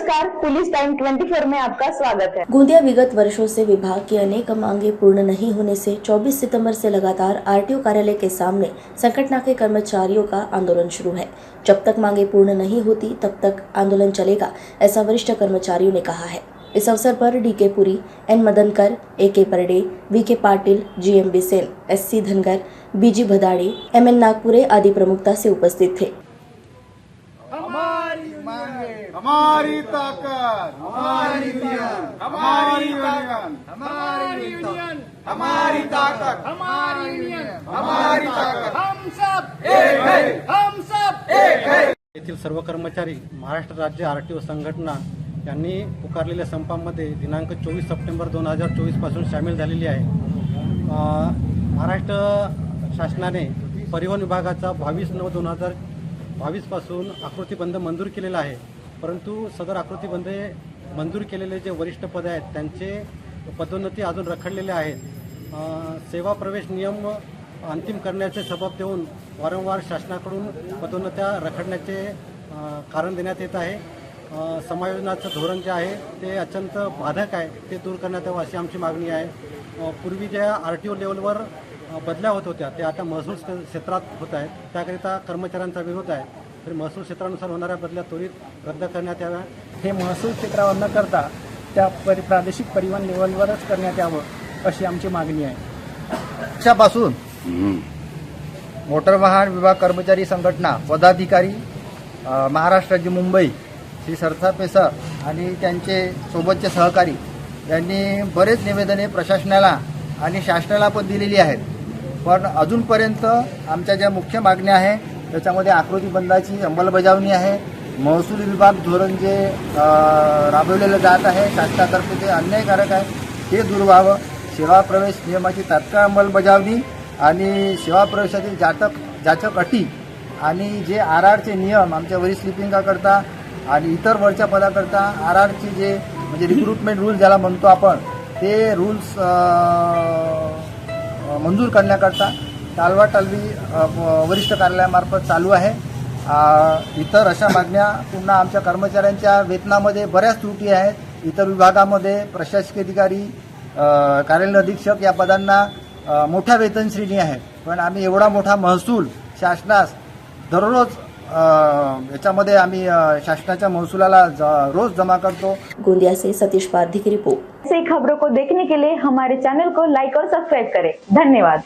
नमस्कार, police time 24 में आपका स्वागत है। गोंदिया विगत वर्षों से विभाग की अनेक मांगे पूर्ण नहीं होने से 24 सितंबर से लगातार आरटीओ कार्यालय के सामने संगठन के कर्मचारियों का आंदोलन शुरू है। जब तक मांगे पूर्ण नहीं होती तब तक आंदोलन चलेगा, ऐसा वरिष्ठ कर्मचारियों ने कहा है। इस अवसर पर DK. Puri, N. Madankar, AK. Parde, VK. Patil, GM. Bisen, SC. Dhangar, BG. Bhadadi, MN. Nagpure आदि प्रमुखता से उपस्थित थे। हमारी ताकत, हमारी यूनियन, हमारी यूनियन, हमारी यूनियन, हमारी ताकत, हमारी यूनियन, हमारी ताकत, हम सब एक है, हम सब एक है। येथील सर्व कर्मचारी महाराष्ट्र राज्य आरटीओ संघटना यांनी पुकारलेल्या संपामध्ये दिनांक 24 सप्टेंबर 2024 पासून सामील झालेली आहे। महाराष्ट्र शासनाने परिवहन विभागाचा 22/9/2022 पासून आकृतीबंध मंजूर केलेला आहे, परंतु सदर आकृतीबंध मंजूर केलेले जे वरिष्ठ पद आहेत त्यांचे पदोन्नती अजून रखडलेले आहेत। सेवा प्रवेश नियम अंतिम करण्याचे सबब देऊन वारंवार शासनाकडून पदोन्नत्या रखडण्याचे कारण देण्यात येत आहे। समायोजनाचं धोरण जे आहे ते अत्यंत बाधक आहे, ते दूर करण्यात यावं अशी आमची मागणी आहे। पूर्वी ज्या आरटीओ लेवलवर बदल्या होत होत्या ते आता महसूल क्षेत्रात होत आहेत, त्याकरिता कर्मचाऱ्यांचा विरोध आहे। तर महसूल क्षेत्रानुसार होणाऱ्या बदल्या त्वरित रद्द करण्यात याव्या। हे महसूल क्षेत्रावर न करता त्या प्रादेशिक परिवहन लेवलवरच करण्यात यावं अशी आमची मागणी आहे। पक्षापासून मोटर वाहन विभाग कर्मचारी संघटना पदाधिकारी महाराष्ट्र राज्य मुंबई श्री सरसापे सर आणि त्यांचे सोबतचे सहकारी यांनी बरेच निवेदने प्रशासनाला आणि शासनाला पण दिलेली आहेत, पण अजूनपर्यंत आमच्या ज्या मुख्य मागण्या आहे त्याच्यामध्ये आकृतीबंधाची अंमलबजावणी आहे, महसूल विभाग धोरण जे राबवलेलं जात आहे शासनातर्फे ते अन्यायकारक आहे ते दूर व्हावं, सेवा प्रवेश नियमाची तात्काळ अंमलबजावणी आणि सेवा प्रवेशातील जाचक अटी आणि जे आरआरचे नियम आमच्या वरील स्लिपिंगाकरता आणि इतर वरच्या पदाकरता आरआरचे जे म्हणजे रिक्रुटमेंट रूल ज्याला म्हणतो आपण ते रूल्स मंजूर करण्याकरता टालवाटालवी वरिष्ठ कार्यालयामार्फत चालू आहे। इतर अशा मागण्या पुन्हा आमच्या कर्मचाऱ्यांच्या वेतनामध्ये बऱ्याच त्रुटी आहेत। इतर विभागामध्ये प्रशासकीय अधिकारी कार्यालय अधीक्षक या पदांना मोठ्या वेतन श्रेणी आहे, पण आम्ही एवढा मोठा महसूल शासनास दररोज याच्यामध्ये आम्ही शासनाच्या महसुलाला रोज जमा करतो। गोंदिया से सतीश पारधी की रिपोर्ट। ऐसी खबरों को देखने के लिए हमारे चैनल को लाइक और सब्सक्राइब करें। धन्यवाद।